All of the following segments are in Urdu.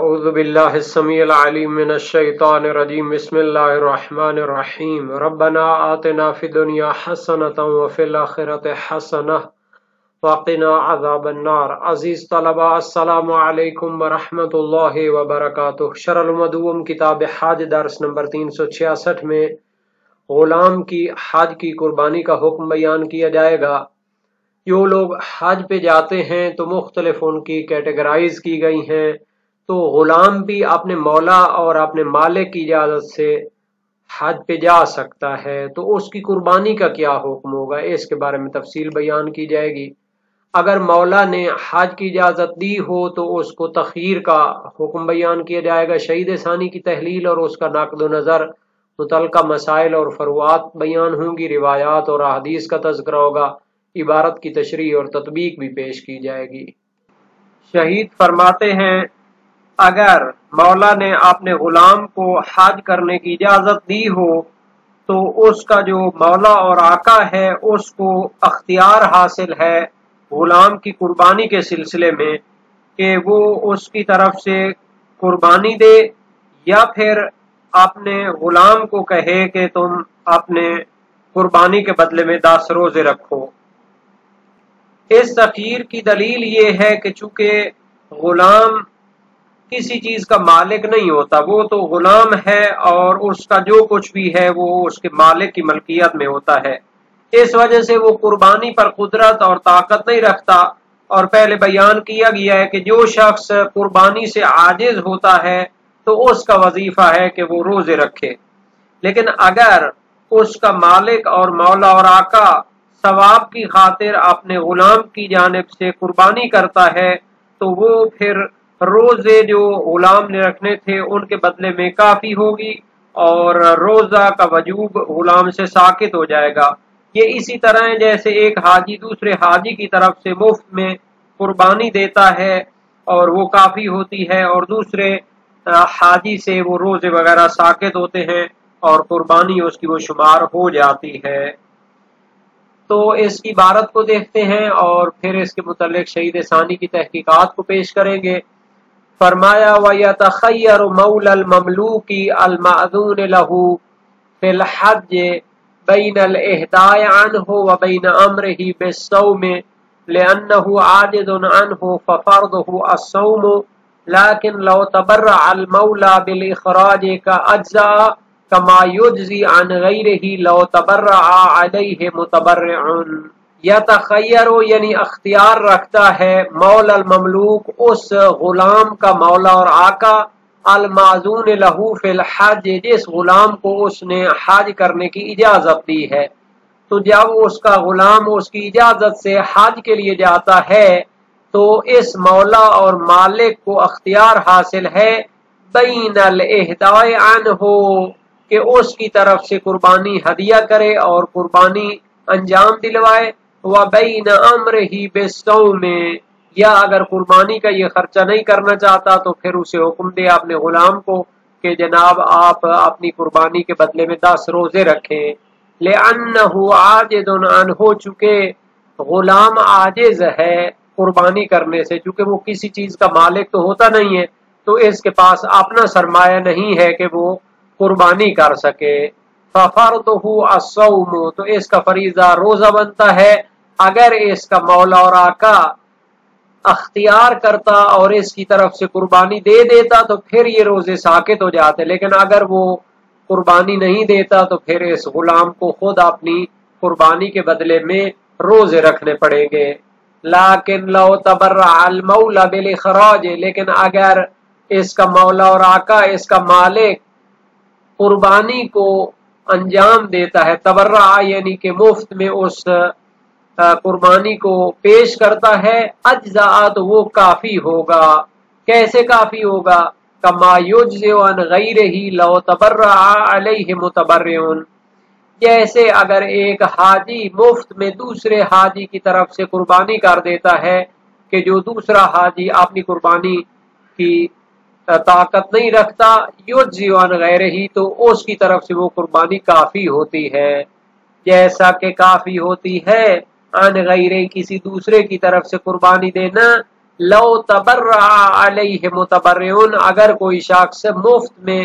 اعوذ باللہ السمیع العلیم من الشیطان الرجیم بسم اللہ الرحمن الرحیم ربنا آتنا فی الدنیا حسنۃ وفی الآخرۃ حسنۃ وقنا عذاب النار۔ عزیز طلباء السلام علیکم ورحمۃ اللہ وبرکاتہ۔ شرح المدوم کتاب حج درس نمبر 366 میں غلام کی حج کی قربانی کا حکم بیان کیا جائے گا۔ جو لوگ حج پہ جاتے ہیں تو مختلف ان کی کیٹیگرائز کی گئی ہیں، تو غلام بھی اپنے مولا اور اپنے مالک کی اجازت سے حج پہ جا سکتا ہے، تو اس کی قربانی کا کیا حکم ہوگا اس کے بارے میں تفصیل بیان کی جائے گی۔ اگر مولا نے حج کی اجازت دی ہو تو اس کو تخیر کا حکم بیان کیا جائے گا، شہید ثانی کی تحلیل اور اس کا نقد و نظر، متعلقہ مسائل اور فروعات بیان ہوں گی، روایات اور احادیث کا تذکرہ ہوگا، عبارت کی تشریح اور تطبیق بھی پیش کی جائے گی۔ شہید فرماتے ہیں اگر مولا نے اپنے غلام کو حج کرنے کی اجازت دی ہو تو اس کا جو مولا اور آقا ہے اس کو اختیار حاصل ہے غلام کی قربانی کے سلسلے میں کہ وہ اس کی طرف سے قربانی دے یا پھر اپنے غلام کو کہے کہ تم اپنے قربانی کے بدلے میں 10 روزے رکھو۔ اس تخیر کی دلیل یہ ہے کہ چونکہ غلام کسی چیز کا مالک نہیں ہوتا، وہ تو غلام ہے اور اس کا جو کچھ بھی ہے وہ اس کے مالک کی ملکیت میں ہوتا ہے، اس وجہ سے وہ قربانی پر قدرت اور طاقت نہیں رکھتا۔ اور پہلے بیان کیا گیا ہے کہ جو شخص قربانی سے عاجز ہوتا ہے تو اس کا وظیفہ ہے کہ وہ روزے رکھے، لیکن اگر اس کا مالک اور مولا اور آقا ثواب کی خاطر اپنے غلام کی جانب سے قربانی کرتا ہے تو وہ پھر روزے جو غلام نے رکھنے تھے ان کے بدلے میں کافی ہوگی اور روزہ کا وجوب غلام سے ساقط ہو جائے گا۔ یہ اسی طرح ہے جیسے ایک حاجی دوسرے حاجی کی طرف سے مفت میں قربانی دیتا ہے اور وہ کافی ہوتی ہے، اور دوسرے حاجی سے وہ روزے وغیرہ ساقط ہوتے ہیں اور قربانی اس کی وہ شمار ہو جاتی ہے۔ تو اس کی عبارت کو دیکھتے ہیں اور پھر اس کے متعلق شہید ثانی کی تحقیقات کو پیش کریں گے۔ فرمایا وَيَتَخَيَّرُ مَوْلَى الْمَمْلُوكِ الْمَأْذُونِ لَهُ فِي الْحَجِّ بَيْنَ الْإِهْدَاءِ عَنْهُ وَبَيْنَ أَمْرِهِ بِالصَّوْمِ لِأَنَّهُ عَاجِزٌ عَنْهُ فَفَرْضُهُ الصَّوْمُ لَكِنْ لَوْ تَبَرَّعَ الْمَوْلَى بِالْإِخْرَاجِ كَأَجْزَأَ كَمَا يُجْزِي عَنْ غَيْرِهِ لَوْ تَبَرَّعَ عَلَيْهِ مُتَبَرِّعٌ۔ یتخیر یعنی اختیار رکھتا ہے مولا المملوک اس غلام کا مولا اور آقا، المعزون لہو فی الحج جس غلام کو اس نے حج کرنے کی اجازت دی ہے، تو جب اس کا غلام اس کی اجازت سے حج کے لیے جاتا ہے تو اس مولا اور مالک کو اختیار حاصل ہے بین الاہداء عنہ کہ اس کی طرف سے قربانی ہدیہ کرے اور قربانی انجام دلوائے، وَبَيْنَ أَمْرِهِ بِالصَّوْمِ یا اگر قربانی کا یہ خرچہ نہیں کرنا چاہتا تو پھر اسے حکم دے اپنے غلام کو کہ جناب آپ اپنی قربانی کے بدلے میں 10 روزے رکھیں۔ لِأَنَّهُ عَاجِزٌ عَنْهُ چونکہ غلام عاجز ہے قربانی کرنے سے، چونکہ وہ کسی چیز کا مالک تو ہوتا نہیں ہے تو اس کے پاس اپنا سرمایہ نہیں ہے کہ وہ قربانی کر سکے۔ فَفَرْضُهُ الصَّوْمُ تو اس کا فریضہ روزہ بنتا ہے۔ اگر اس کا مولا اور آقا اختیار کرتا اور اس کی طرف سے قربانی دے دیتا تو پھر یہ روزے ساقط ہو جاتے، لیکن اگر وہ قربانی نہیں دیتا تو پھر اس غلام کو خود اپنی قربانی کے بدلے میں روزے رکھنے پڑیں گے۔ لیکن لو تبرع المولا بالاخراج لیکن اگر اس کا مولا اور آقا اس کا مالک قربانی کو انجام دیتا ہے، تبرع یعنی کہ مفت میں اس قربانی کو پیش کرتا ہے، اجزاء تو وہ کافی ہوگا۔ کیسے کافی ہوگا؟ کما یجزئ عن غیرہ لو تبرع علیہ متبرع جیسے اگر ایک حاجی مفت میں دوسرے حاجی کی طرف سے قربانی کر دیتا ہے کہ جو دوسرا حاجی اپنی قربانی کی طاقت نہیں رکھتا، یجزئ عن غیرہ تو اس کی طرف سے وہ قربانی کافی ہوتی ہے، جیسا کہ کافی ہوتی ہے عن غیرہ کسی دوسرے کی طرف سے قربانی دینا لو تبرع علیہ متبرعن، اگر کوئی شخص مفت میں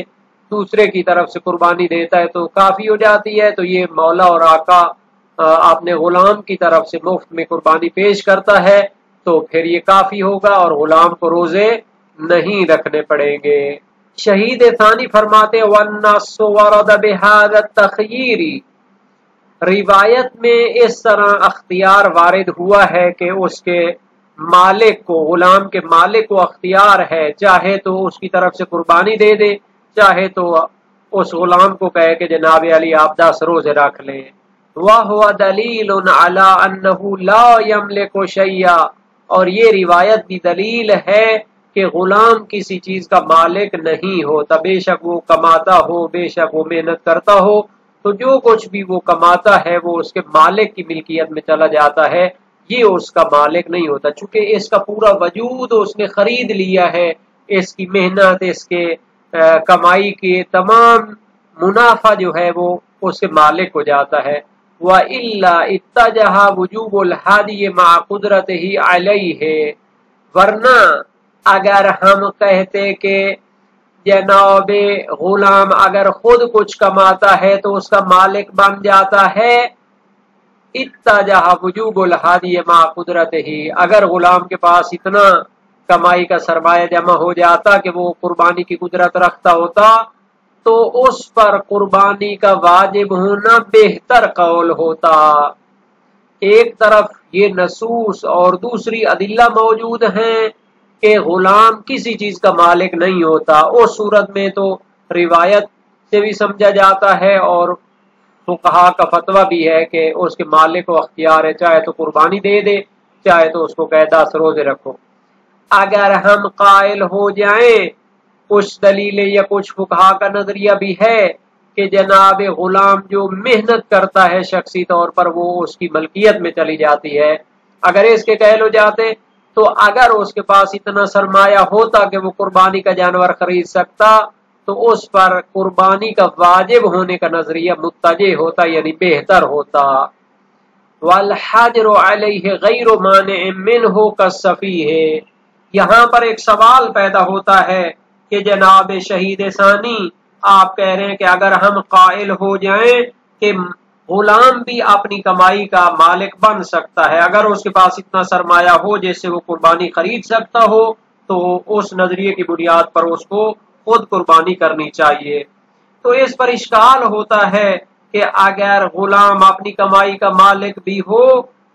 دوسرے کی طرف سے قربانی دیتا ہے تو کافی ہو جاتی ہے. تو یہ مولا اور آقا اپنے غلام کی طرف سے مفت میں قربانی پیش کرتا ہے تو پھر یہ کافی ہوگا اور غلام کو روزے نہیں رکھنے پڑیں گے. شہید ثانی فرماتے وَالنَّصُ وَرَدَ بِهَذَا التَّخْيِيرِ، روایت میں اس طرح اختیار وارد ہوا ہے کہ اس کے مالک کو، غلام کے مالک کو اختیار ہے، چاہے تو اس کی طرف سے قربانی دے دے، چاہے تو اس غلام کو کہے کہ جناب علی آپ 10 روزے رکھ لیں. وَهُوَ دَلِيلٌ عَلَىٰ أَنَّهُ لَا يَمْلِكُ شَيْئًا، اور یہ روایت بھی دلیل ہے کہ غلام کسی چیز کا مالک نہیں ہوتا، بے شک وہ کماتا ہو، بے شک وہ محنت کرتا ہو، تو جو کچھ بھی وہ کماتا ہے وہ اس کے مالک کی ملکیت میں چلا جاتا ہے، یہ اس کا مالک نہیں ہوتا. چونکہ اس کا پورا وجود اس نے خرید لیا ہے، اس کی محنت، اس کے کمائی کے تمام منافع جو ہے وہ اس کے مالک ہو جاتا ہے. وَإِلَّا اتَّجَهَ وُجُوبُ الْحَادِيِ مَعَ قُدْرَتِهِ عَلَيْهِ، ورنہ اگر ہم کہتے کہ جناب غلام اگر خود کچھ کماتا ہے تو اس کا مالک بن جاتا ہے، اتَّجَهَ وُجُوبُ الْحَادِيِ مَعَ قُدْرَتِهِ، اگر غلام کے پاس اتنا کمائی کا سرمایہ جمع ہو جاتا کہ وہ قربانی کی قدرت رکھتا ہوتا تو اس پر قربانی کا واجب ہونا بہتر قول ہوتا. ایک طرف یہ نصوص اور دوسری ادلہ موجود ہیں کہ غلام کسی چیز کا مالک نہیں ہوتا. اس صورت میں تو روایت سے بھی سمجھا جاتا ہے اور فقہا کا فتویٰ بھی ہے کہ اس کے مالک کو اختیار ہے، چاہے تو قربانی دے دے، چاہے تو اس کو کہے 10 روزے رکھو. اگر ہم قائل ہو جائیں، کچھ دلیلیں یا کچھ فقہا کا نظریہ بھی ہے کہ جناب غلام جو محنت کرتا ہے شخصی طور پر وہ اس کی ملکیت میں چلی جاتی ہے، اگر اس کے قائل ہو جاتے تو اگر اس کے پاس اتنا سرمایہ ہوتا کہ وہ قربانی کا جانور خرید سکتا تو اس پر قربانی کا واجب ہونے کا نظریہ متجہ ہوتا، یعنی بہتر ہوتا. وَالْحَجْرُ عَلَيْهِ غَيْرُ مَانِعٍ مِّنْهُ كَالسَّفِيهِ، یہاں پر ایک سوال پیدا ہوتا ہے کہ جناب شہید ثانی آپ کہہ رہے ہیں کہ اگر ہم قائل ہو جائیں کہ غلام بھی اپنی کمائی کا مالک بن سکتا ہے، اگر اس کے پاس اتنا سرمایہ ہو جس سے وہ قربانی خرید سکتا ہو تو اس نظریے کی بنیاد پر اس کو خود قربانی کرنی چاہیے. تو اس پر اشکال ہوتا ہے کہ اگر غلام اپنی کمائی کا مالک بھی ہو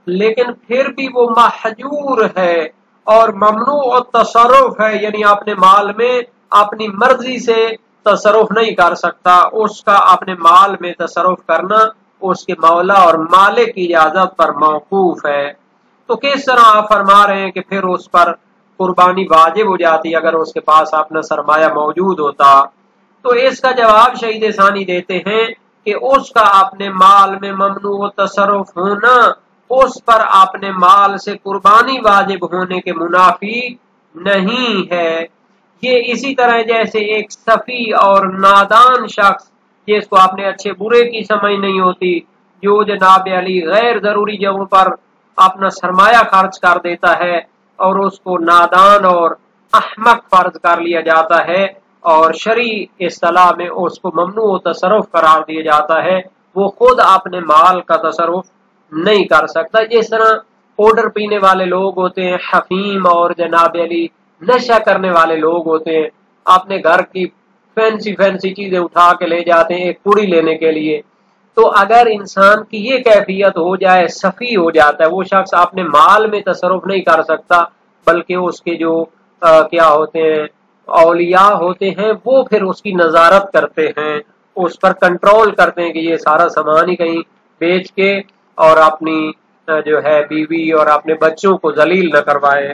لیکن پھر بھی وہ محجور ہے اور ممنوع التصرف ہے، یعنی اپنے مال میں اپنی مرضی سے تصرف نہیں کر سکتا، اس کا اپنے مال میں تصرف کرنا اس کے مولا اور مالک کی اجازت پر موقوف ہے. تو کس طرح آپ فرما رہے ہیں کہ پھر اس پر قربانی واجب ہو جاتی اگر اس کے پاس اپنا سرمایہ موجود ہوتا؟ تو اس کا جواب شہید ثانی دیتے ہیں کہ اس کا اپنے مال میں ممنوع تصرف ہونا اس پر اپنے مال سے قربانی واجب ہونے کے منافی نہیں ہے. یہ اسی طرح جیسے ایک سفی اور نادان شخص جس کو اپنے اچھے برے کی سمجھ نہیں ہوتی، جو جناب علی غیر ضروری جگہوں پر اپنا سرمایہ خرچ کر دیتا ہے اور اس کو نادان اور احمق فرض کر لیا جاتا ہے اور شرعی اصطلاح میں اس کو ممنوع تصرف قرار دیا جاتا ہے، وہ خود اپنے مال کا تصرف نہیں کر سکتا. جس طرح پاؤڈر پینے والے لوگ ہوتے ہیں، حفیم اور جناب علی نشہ کرنے والے لوگ ہوتے ہیں، اپنے گھر کی فینسی چیزیں اٹھا کے لے جاتے ہیں ایک پوڑی لینے کے لیے. تو اگر انسان کی یہ کیفیت ہو جائے، سفی ہو جاتا ہے، وہ شخص اپنے مال میں تصرف نہیں کر سکتا بلکہ اس کے جو کیا ہوتے ہیں اولیاء ہوتے ہیں وہ پھر اس کی نظارت کرتے ہیں، اس پر کنٹرول کرتے ہیں کہ یہ سارا سامان ہی کہیں بیچ کے اور اپنی جو ہے بیوی اور اپنے بچوں کو ذلیل نہ کروائے.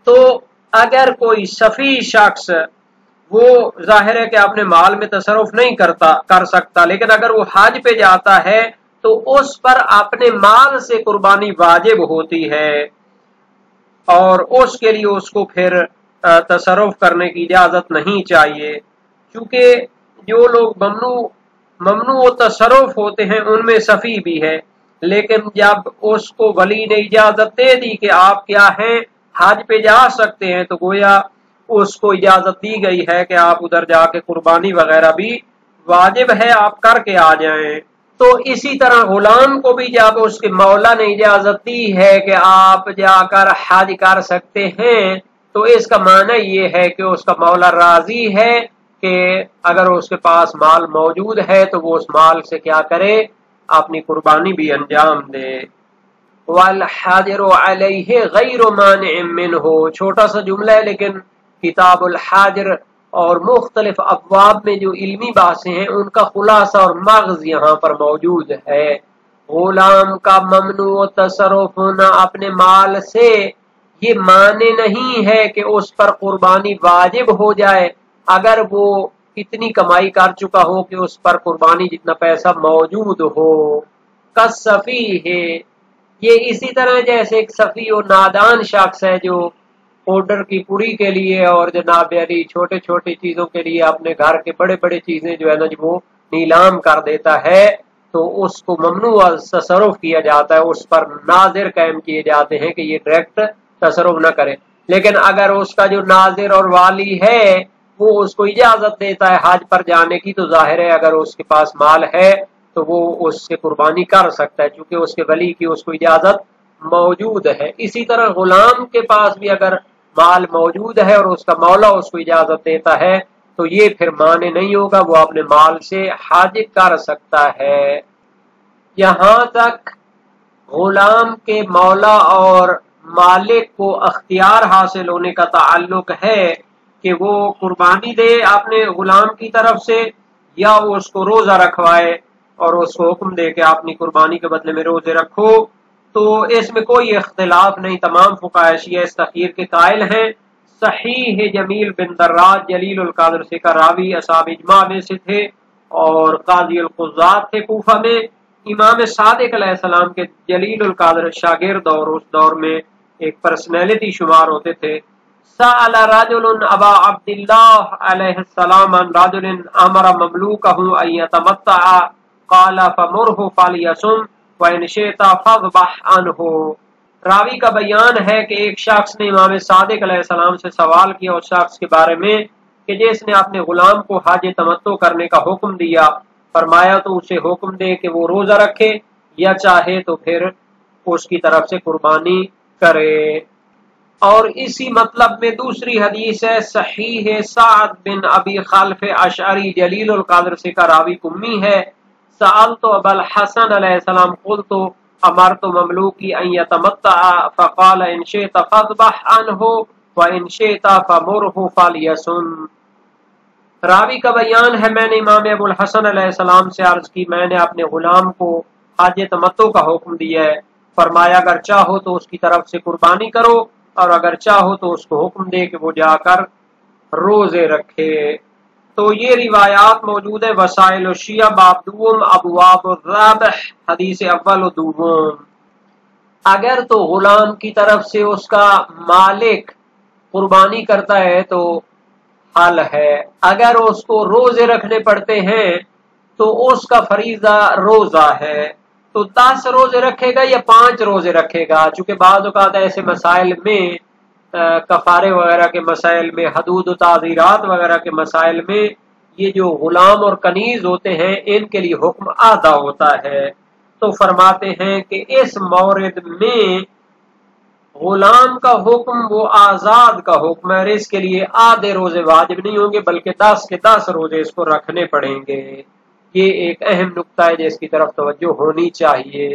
تو اگر کوئی سفی شخص وہ ظاہر ہے کہ اپنے مال میں تصرف نہیں کر سکتا، لیکن اگر وہ حج پہ جاتا ہے تو اس پر اپنے مال سے قربانی واجب ہوتی ہے اور اس کے لیے اس کو پھر تصرف کرنے کی اجازت نہیں چاہیے. چونکہ جو لوگ ممنوع تصرف ہوتے ہیں ان میں سفی بھی ہے، لیکن جب اس کو ولی نے اجازت دے دی کہ آپ کیا ہیں حج پہ جا سکتے ہیں تو گویا اس کو اجازت دی گئی ہے کہ آپ ادھر جا کے قربانی وغیرہ بھی واجب ہے آپ کر کے آ جائیں۔ تو اسی طرح غلام کو بھی جب اس کے مولا نے اجازت دی ہے کہ آپ جا کر حج کر سکتے ہیں تو اس کا معنی یہ ہے کہ اس کا مولا راضی ہے کہ اگر اس کے پاس مال موجود ہے تو وہ اس مال سے کیا کرے، اپنی قربانی بھی انجام دے۔ والحاجر علیہ غیر مانع منہ، چھوٹا سا جملہ ہے لیکن کتاب الحاجر اور مختلف ابواب میں جو علمی باتیں ہیں ان کا خلاصہ اور مغز یہاں پر موجود ہے۔ غلام کا ممنوع تصرف ہونا اپنے مال سے یہ معنی نہیں ہے کہ اس پر قربانی واجب ہو جائے اگر وہ اتنی کمائی کر چکا ہو کہ اس پر قربانی جتنا پیسہ موجود ہو۔ کسفی ہے، یہ اسی طرح جیسے ایک سفی و نادان شخص ہے جو آرڈر کی پوری کے لیے اور جناب علی چھوٹے چھوٹے چیزوں کے لیے اپنے گھر کے بڑے بڑے چیزیں جو ہے نا وہ نیلام کر دیتا ہے تو اس کو ممنوع تصرف کیا جاتا ہے، اس پر ناظر قائم کیے جاتے ہیں کہ یہ ڈائریکٹ تصرف نہ کرے۔ لیکن اگر اس کا جو ناظر اور والی ہے وہ اس کو اجازت دیتا ہے حج پر جانے کی تو ظاہر ہے اگر اس کے پاس مال ہے تو وہ اس سے قربانی کر سکتا ہے چونکہ اس کے ولی کی اس کو اجازت موجود ہے۔ اسی طرح غلام کے پاس بھی اگر مال موجود ہے اور اس کا مولا اس کو اجازت دیتا ہے تو یہ پھر مانے نہیں ہوگا، وہ اپنے مال سے حج کر سکتا ہے۔ یہاں تک غلام کے مولا اور مالک کو اختیار حاصل ہونے کا تعلق ہے کہ وہ قربانی دے اپنے غلام کی طرف سے یا وہ اس کو روزہ رکھوائے اور اس کو حکم دے کہ اپنی قربانی کے بدلے میں روزے رکھو، تو اس میں کوئی اختلاف نہیں، تمام فقہاء شیعہ اس تخیر کے قائل ہیں۔ صحیح جمیل بن دراج جلیل القدر سے کا راوی اصحاب اجماع میں سے تھے اور قاضی القضات تھے کوفہ میں، امام صادق علیہ السلام کے جلیل القدر شاگرد اور اس دور میں ایک پرسنالٹی شمار ہوتے تھے۔ سأل رجل ابا عبداللہ علیہ السلام عن رجل امر مملوکہ ان یتمتع قال فمرہ فلیصم وَإِنْ شِئْتَ فَاذْبَحْ عَنْهُ۔ راوی کا بیان ہے کہ ایک شخص نے امام صادق علیہ السلام سے سوال کیا اس شخص کے بارے میں کہ جس نے اپنے غلام کو حج تمتع کرنے کا حکم دیا، فرمایا تو اسے حکم دے کہ وہ روزہ رکھے یا چاہے تو پھر اس کی طرف سے قربانی کرے۔ اور اسی مطلب میں دوسری حدیث ہے صحیح سعد بن ابی خلف اشعری جلیل القدر سے کا راوی کمی ہے، سألت ابا الحسن علیہ السلام قلت امرت مملوکی ان یتمتع فقال ان شئت فاذبح عنہ وان شئت فمرہ فلیصم۔ راوی کا بیان ہے میں نے امام ابو الحسن علیہ السلام سے عرض کی میں نے اپنے غلام کو حج تمتع کا حکم دیا ہے، فرمایا اگر چاہو تو اس کی طرف سے قربانی کرو اور اگر چاہو تو اس کو حکم دے کہ وہ جا کر روزے رکھے۔ تو یہ روایات موجود ہے وسائل الشیعہ باب دوم ابواب الذبح حدیث اول و دوم۔ اگر تو غلام کی طرف سے اس کا مالک قربانی کرتا ہے تو حل ہے، اگر اس کو روزے رکھنے پڑتے ہیں تو اس کا فریضہ روزہ ہے، تو 10 روزے رکھے گا یا 5 روزے رکھے گا، چونکہ بعض اوقات ایسے مسائل میں کفارے وغیرہ کے مسائل میں حدود و تعزیرات وغیرہ کے مسائل میں یہ جو غلام اور کنیز ہوتے ہیں ان کے لیے حکم آدھا ہوتا ہے، تو فرماتے ہیں کہ اس مورد میں غلام کا حکم وہ آزاد کا حکم ہے، اس کے لیے آدھے روزے واجب نہیں ہوں گے بلکہ 10 کے 10 روزے اس کو رکھنے پڑیں گے۔ یہ ایک اہم نقطہ ہے جس کی طرف توجہ ہونی چاہیے۔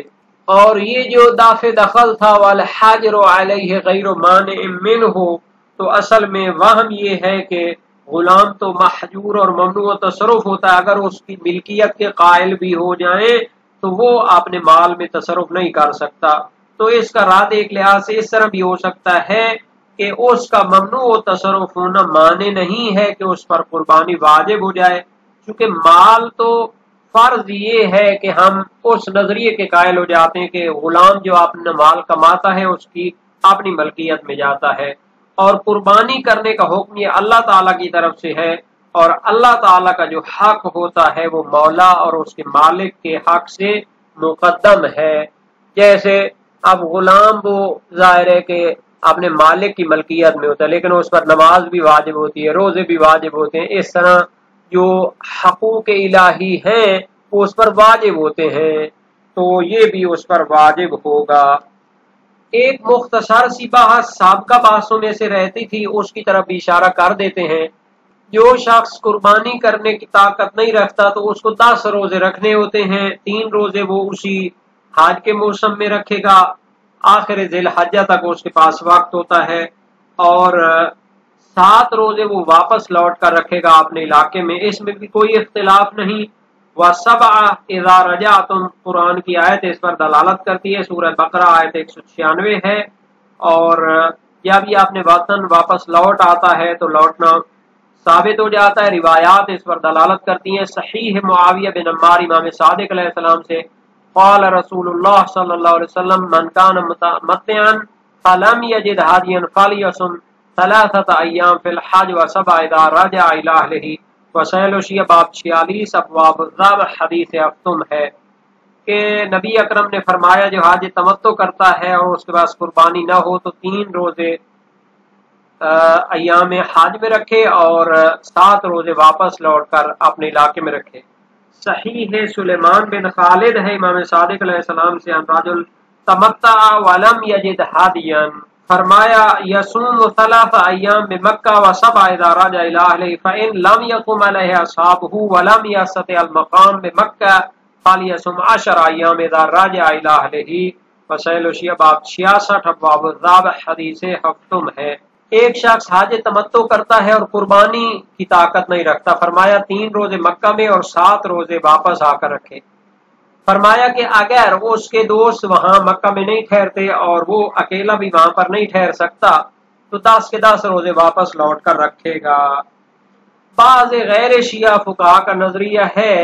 اور یہ جو دافع دخل تھا والحاجر علیہ غیر مانع منہ، تو اصل میں وہم یہ ہے کہ غلام تو محجور اور ممنوع تصرف ہوتا ہے، اگر اس کی ملکیت کے قائل بھی ہو جائیں تو وہ اپنے مال میں تصرف نہیں کر سکتا۔ تو اس کا رد ایک لحاظ سے اس طرح بھی ہو سکتا ہے کہ اس کا ممنوع تصرف ہونا معنی نہیں ہے کہ اس پر قربانی واجب ہو جائے، کیونکہ مال تو فرض یہ ہے کہ ہم اس نظریے کے قائل ہو جاتے ہیں کہ غلام جو اپنا مال کماتا ہے اس کی اپنی ملکیت میں جاتا ہے، اور قربانی کرنے کا حکم یہ اللہ تعالیٰ کی طرف سے ہے، اور اللہ تعالیٰ کا جو حق ہوتا ہے وہ مولا اور اس کے مالک کے حق سے مقدم ہے۔ جیسے اب غلام وہ ظاہر ہے کہ اپنے مالک کی ملکیت میں ہوتا ہے، لیکن اس پر نماز بھی واجب ہوتی ہے، روزے بھی واجب ہوتے ہیں۔ اس طرح جو حقوق الہی ہیں وہ اس پر واجب ہوتے ہیں، تو یہ بھی اس پر واجب ہوگا۔ ایک مختصر سی بحث سابقہ بحثوں میں سے رہتی تھی، اس کی طرف بھی اشارہ کر دیتے ہیں۔ جو شخص قربانی کرنے کی طاقت نہیں رکھتا تو اس کو 10 روزے رکھنے ہوتے ہیں۔ 3 روزے وہ اسی حج کے موسم میں رکھے گا، آخر ذی الحجہ تک اس کے پاس وقت ہوتا ہے، اور 7 روزے وہ واپس لوٹ کر رکھے گا اپنے علاقے میں، اس میں بھی کوئی اختلاف نہیں۔ وَسَبْعَ إِذَا رَجَعْتُمْ قرآن کی آیت اس پر دلالت کرتی ہے، سورہ بقرہ آیت 196 ہے، اور جب یہ اپنے وطن واپس لوٹ آتا ہے تو لوٹنا ثابت ہو جاتا ہے۔ روایات اس پر دلالت کرتی ہیں۔ صحیح معاویہ بن عمار امام صادق علیہ السلام سے قال رسول اللہ صلی اللہ علیہ وسلم من کان متمتعا فلم یجد ہادیا فلیصم 3 ایام فی الحج و7 اذا رجع الی اہلہ وسائل شیعہ باب 46 ابواب الذبح حدیث اختم ہے کہ نبی اکرم نے فرمایا جو حج تمتع کرتا ہے اور اس کے پاس قربانی نہ ہو تو 3 روزے ایام حج میں رکھے اور 7 روزے واپس لوٹ کر اپنے علاقے میں رکھے۔ صحیح ہے سلیمان بن خالد ہے امام صادق علیہ السلام سے رجل تمتع ولم یجد ہادیا، فرمایا یصوم 3 ایام بمکہ و7 اذا رجع الی اہلہ فان لم یقم علیہ اصحابہ ولم یستطع المقام بمکہ فلیصم 10 ایام اذا رجع الی اہلہ وسائل شیعہ باب 66 ابواب الذبح حدیث ہفتم ہے۔ ایک شخص حج تمتع کرتا ہے اور قربانی کی طاقت نہیں رکھتا، فرمایا 3 روزے مکہ میں اور 7 روزے واپس آ کر رکھے۔ فرمایا کہ اگر اس کے دوست وہاں مکہ میں نہیں ٹھہرتے اور وہ اکیلا بھی وہاں پر نہیں ٹھہر سکتا تو 10 کے 10 روزے واپس لوٹ کر رکھے گا۔ بعض غیر شیعہ فقہا کا نظریہ ہے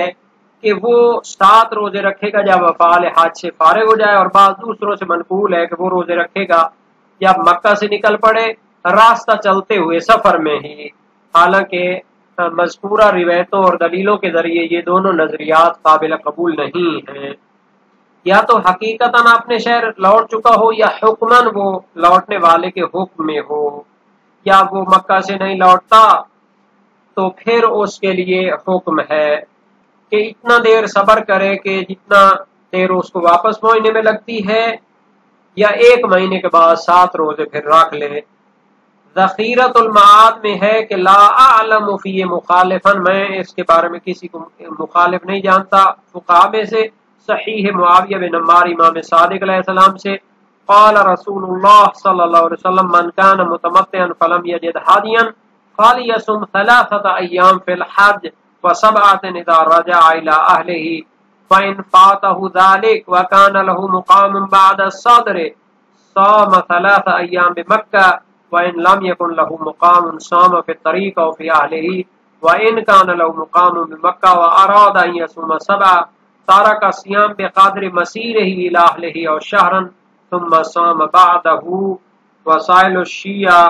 کہ وہ 7 روزے رکھے گا جب افعال حج سے فارغ ہو جائے، اور بعض دوسروں سے منقول ہے کہ وہ روزے رکھے گا جب مکہ سے نکل پڑے راستہ چلتے ہوئے سفر میں ہی۔ حالانکہ مذکورہ روایتوں اور دلیلوں کے ذریعے یہ دونوں نظریات قابل قبول نہیں ہیں، یا تو حقیقتاً اپنے شہر لوٹ چکا ہو یا حکماً وہ لوٹنے والے کے حکم میں ہو، یا وہ مکہ سے نہیں لوٹتا تو پھر اس کے لیے حکم ہے کہ اتنا دیر صبر کرے کہ جتنا دیر اس کو واپس پہنچنے میں لگتی ہے، یا 1 مہینے کے بعد 7 روزے پھر رکھ لے۔ ذخیرۃ المعاد میں ہے کہ لا اعلم فی مخالفا، میں اس کے بارے میں کسی کو مخالف نہیں جانتا فقہاء میں سے۔ صحیح معاویہ بن عمار امام صادق علیہ السلام سے قال رسول اللہ صلی اللہ علیہ وسلم من کان متمتعا فلم یجد ہادیا فلیصم 3 ایام فی الحج و7 اذا رجع الی اہلہ فان فاتہ ذلک وکان له مقام بعد الصدر صام 3 ایام بمکہ وَإِن لَمْ يَكُنْ لَهُ مُقَامٌ صَامَ فِي الطَّرِيقِ وَفِي أَهْلِهِ وَإِن كَانَ لَهُ مُقَامٌ بِمَكَّةَ وَأَرَادَ أَن يَصُومَ 7 تَرَكَ الصِّيَامَ بِقَدْرِ مَسِيرِهِ إِلَى أَهْلِهِ أَوْ شَهْرًا ثُمَّ صَامَ بَعْدَهُ وسائل الشیعہ۔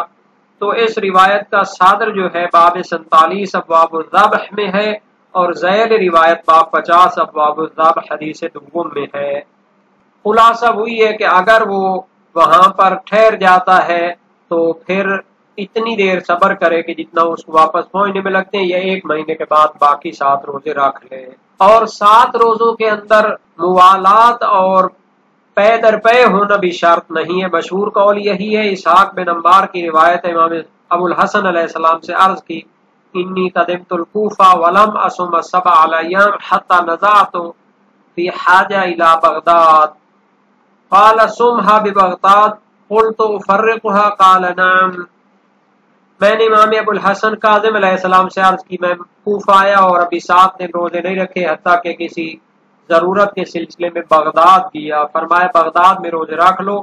تو اس روایت کا صادر جو ہے باب 47 ابواب الذبح میں ہے، اور ذیل روایت باب 50 ابواب الذبح حدیث دوم میں ہے۔ خلاصہ وہی ہے کہ اگر وہ وہاں پر ٹھہر جاتا ہے تو پھر اتنی دیر صبر کرے کہ جتنا اس کو واپس پہنچنے میں لگتے ہیں، یا 1 مہینے کے بعد باقی 7 روزے رکھ لے۔ اور 7 روزوں کے اندر موالات اور پے در پے ہونا بھی شرط نہیں ہے۔ مشہور قول یہی ہے، اسحاق بن عمار کی روایت امام ابو الحسن علیہ السلام سے عرض کی انی قدمت الکوفہ ولم اصم 7 ایام حتی نزعت فی حاجہ الی بغداد قال صمها ببغداد قلت افرقها قال نعم۔ میں نے امام ابو الحسن کاظم علیہ السلام سے عرض کی میں کوفہ آیا اور ابھی 7 دن روزے نہیں رکھے حتیٰ کہ کسی ضرورت کے سلسلے میں بغداد گیا، فرمایا بغداد میں روزے رکھ لو۔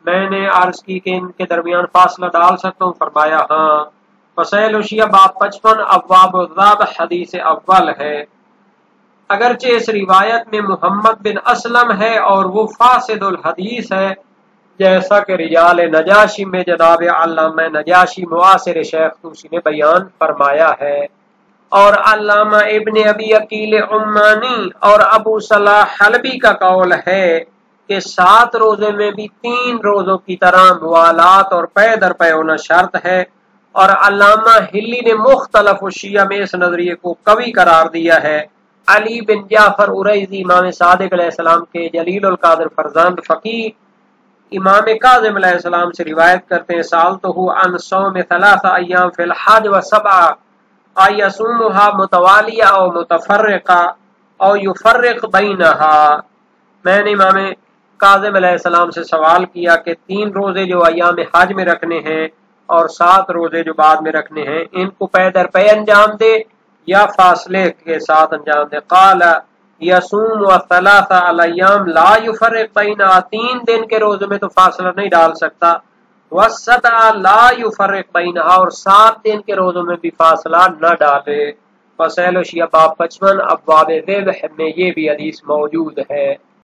میں نے عرض کی کہ ان کے درمیان فاصلہ ڈال سکتا ہوں، فرمایا ہاں۔ وسائل الشیعہ باب 55 ابواب الذبح حدیث اول ہے۔ اگرچہ اس روایت میں محمد بن اسلم ہے اور وہ فاسد الحدیث ہے، جیسا کہ رجال نجاشی میں جناب علامہ نجاشی معاصر شیخ طوسی نے بیان فرمایا ہے، اور علامہ ابن ابی عقیل عمانی اور ابو صلاح حلبی کا قول ہے کہ 7 روزے میں بھی 3 روزوں کی طرح موالات اور پے در پے ہونا شرط ہے، اور علامہ ہلی نے مختلف الشیعہ میں اس نظریے کو قوی قرار دیا ہے۔ علی بن جعفر اریزی امام صادق علیہ السلام کے جلیل القادر فرزند فقیہ امام کاظم علیہ السلام سے روایت کرتے ہیں، سالتہ عن صوم 3 ایام فی الحج و 7 ایصومها متوالیہ او متفرقہ او یفرق بینہا۔ میں نے امام کاظم علیہ السلام سے سوال کیا کہ 3 روزے جو ایام حج میں رکھنے ہیں اور 7 روزے جو بعد میں رکھنے ہیں، ان کو پے در پے انجام دے یا فاصلے کے ساتھ انجام دے؟ قال یصوم 3 ایام لا یفرق بینہا، 3 دن کے روزے میں تو فاصلہ نہیں ڈال سکتا، و7 لا یفرق بینہا، اور 7 دن کے روزوں میں بھی فاصلہ نہ ڈالے۔ فصیل و شیعہ باب 55 ابواب ذبح میں یہ بھی حدیث موجود ہے۔